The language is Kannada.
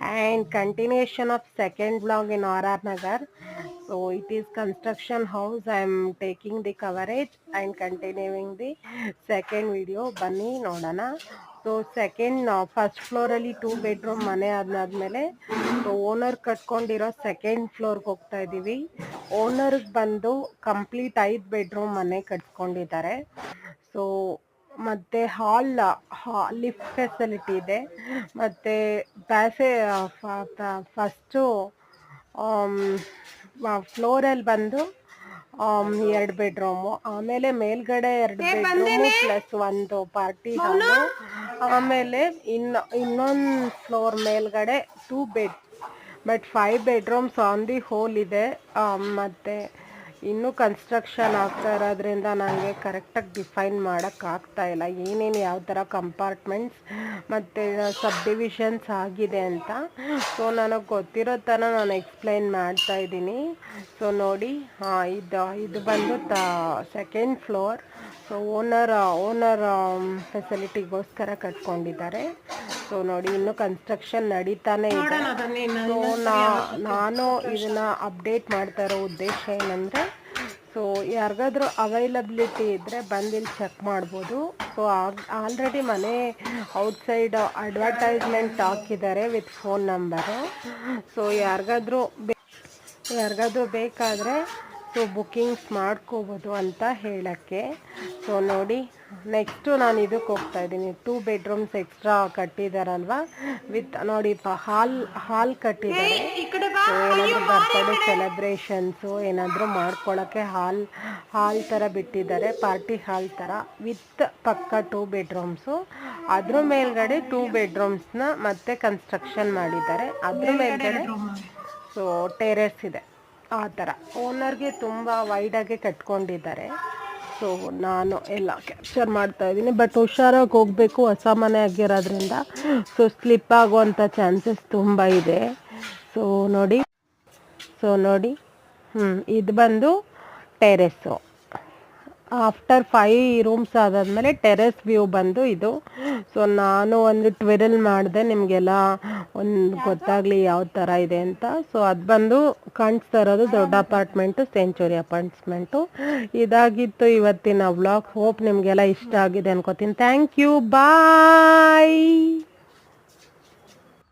and continuation of second vlog in RR Nagar. So it is construction house. I am taking the coverage and continuing the second video. Bunny nodana. So second first floor ಅಲ್ಲಿ 2 bedroom ಮನೆ ಆದ್ಮೇಲೆ ಸೊ ಓನರ್ ಕಟ್ಕೊಂಡಿರೋ ಸೆಕೆಂಡ್ ಫ್ಲೋರ್ಗೆ ಹೋಗ್ತಾ ಇದೀವಿ. ಓನರ್ಗೆ ಬಂದು ಕಂಪ್ಲೀಟ್ 5 ಬೆಡ್ರೂಮ್ ಮನೆ ಕಟ್ಕೊಂಡಿದ್ದಾರೆ. ಸೊ ಮತ್ತೆ ಹಾಲ್ ಲಿಫ್ಟ್ ಫೆಸಿಲಿಟಿ ಇದೆ. ಮತ್ತೆ ಪ್ಯಾಸೆ ಫಸ್ಟು ಫ್ಲೋರಲ್ಲಿ ಬಂದು 2 ಬೆಡ್ರೂಮು, ಆಮೇಲೆ ಮೇಲ್ಗಡೆ 2 ಬೆಡ್ರೂಮು ಪ್ಲಸ್ ಒಂದು ಪಾರ್ಟಿ ಹಾಲು, ಆಮೇಲೆ ಇನ್ನೊಂದು ಫ್ಲೋರ್ ಮೇಲ್ಗಡೆ 2 bed but 5 bedrooms on the whole ಇದೆ. ಮತ್ತು ಇನ್ನೂ ಕನ್ಸ್ಟ್ರಕ್ಷನ್ ಆಗ್ತಾ ಇರೋದ್ರಿಂದ ನನಗೆ ಕರೆಕ್ಟಾಗಿ ಡಿಫೈನ್ ಮಾಡೋಕ್ಕಾಗ್ತಾ ಇಲ್ಲ ಏನೇನು ಯಾವ ಥರ ಕಂಪಾರ್ಟ್ಮೆಂಟ್ಸ್ ಮತ್ತು ಸಬ್ ಡಿವಿಷನ್ಸ್ ಆಗಿದೆ ಅಂತ. ಸೊ ನನಗೆ ಗೊತ್ತಿರೋ ಥರ ನಾನು ಎಕ್ಸ್ಪ್ಲೈನ್ ಮಾಡ್ತಾ ಇದ್ದೀನಿ. ಸೊ ನೋಡಿ, ಇದು ಬಂದು ಸೆಕೆಂಡ್ ಫ್ಲೋರ್. ಸೊ ಓನರ್ ಫೆಸಿಲಿಟಿಗೋಸ್ಕರ ಕಟ್ಕೊಂಡಿದ್ದಾರೆ. ಸೊ ನೋಡಿ, ಇನ್ನೂ ಕನ್ಸ್ಟ್ರಕ್ಷನ್ ನಡೀತಾನೆ ಇದೆ. ಸೊ ನಾನು ಇದನ್ನು ಅಪ್ಡೇಟ್ ಮಾಡ್ತಾ ಇರೋ ಉದ್ದೇಶ ಏನಂದರೆ, ಸೊ ಯಾರಿಗಾದ್ರೂ ಅವೈಲಬಿಲಿಟಿ ಇದ್ದರೆ ಬಂದು ಇಲ್ಲಿ ಚೆಕ್ ಮಾಡ್ಬೋದು. ಸೊ ಆಲ್ರೆಡಿ ಮನೆ ಔಟ್ಸೈಡ್ ಅಡ್ವರ್ಟೈಸ್ಮೆಂಟ್ ಹಾಕಿದ್ದಾರೆ ವಿತ್ ಫೋನ್ ನಂಬರು. ಸೊ ಯಾರಿಗಾದ್ರೂ ಬೇಕಾದರೆ ಸೊ ಬುಕ್ಕಿಂಗ್ಸ್ ಮಾಡ್ಕೋಬೋದು ಅಂತ ಹೇಳೋಕ್ಕೆ. ಸೊ ನೋಡಿ, ನೆಕ್ಸ್ಟು ನಾನು ಇದಕ್ಕೆ ಹೋಗ್ತಾ ಇದ್ದೀನಿ. 2 ಬೆಡ್ರೂಮ್ಸ್ ಎಕ್ಸ್ಟ್ರಾ ಕಟ್ಟಿದಾರಲ್ವ, ವಿತ್ ನೋಡಿ ಹಾಲ್ ಕಟ್ಟಿದ್ದಾರೆ. ಸೊ ಏನಾದರೂ ಬರ್ತ್ಡೇ ಸೆಲೆಬ್ರೇಷನ್ಸು ಏನಾದರೂ ಮಾಡ್ಕೊಳ್ಳೋಕ್ಕೆ ಹಾಲ್ ಥರ ಬಿಟ್ಟಿದ್ದಾರೆ, ಪಾರ್ಟಿ ಹಾಲ್ ಥರ ವಿತ್ ಪಕ್ಕ 2 ಬೆಡ್ರೂಮ್ಸು. ಅದ್ರ ಮೇಲ್ಗಡೆ 2 ಬೆಡ್ರೂಮ್ಸ್ನ ಮತ್ತೆ ಕನ್ಸ್ಟ್ರಕ್ಷನ್ ಮಾಡಿದ್ದಾರೆ. ಅದ್ರ ಮೇಲ್ಗಡೆ ಸೊ ಟೆರೆಸ್ ಇದೆ. ಆ ಥರ ಓನರ್ಗೆ ತುಂಬ ವೈಡಾಗೆ ಕಟ್ಕೊಂಡಿದ್ದಾರೆ. ಸೊ ನಾನು ಎಲ್ಲ ಕ್ಯಾಪ್ಚರ್ ಮಾಡ್ತಾ ಇದ್ದೀನಿ, ಬಟ್ ಹುಷಾರಾಗಿ ಹೋಗಬೇಕು, ಹೊಸ ಮನೆ ಆಗಿರೋದ್ರಿಂದ ಸೊ ಸ್ಲಿಪ್ ಆಗುವಂಥ ಚಾನ್ಸಸ್ ತುಂಬ ಇದೆ. ಸೊ ನೋಡಿ ಇದು ಬಂದು ಟೆರೆಸ್ಸು. ಆಫ್ಟರ್ 5 ರೂಮ್ಸ್ ಆದಾದಮೇಲೆ ಟೆರೆಸ್ ವ್ಯೂ ಬಂದು ಇದು. ಸೊ ನಾನು ಒಂದು ಟ್ವಿರಲ್ ಮಾಡಿದೆ ನಿಮಗೆಲ್ಲ ಒಂದು ಗೊತ್ತಾಗಲಿ ಯಾವ ಥರ ಇದೆ ಅಂತ. ಸೊ ಅದು ಬಂದು ಕಾಣಿಸ್ತಾ ಇರೋದು ದೊಡ್ಡ ಅಪಾರ್ಟ್ಮೆಂಟು, ಸೆಂಚುರಿ ಅಪಾರ್ಟ್ಮೆಂಟು. ಇದಾಗಿತ್ತು ಇವತ್ತಿನ ವ್ಲಾಗ್. ಹೋಪ್ ನಿಮಗೆಲ್ಲ ಇಷ್ಟ ಆಗಿದೆ ಅನ್ಕೋತೀನಿ. Thank you, bye.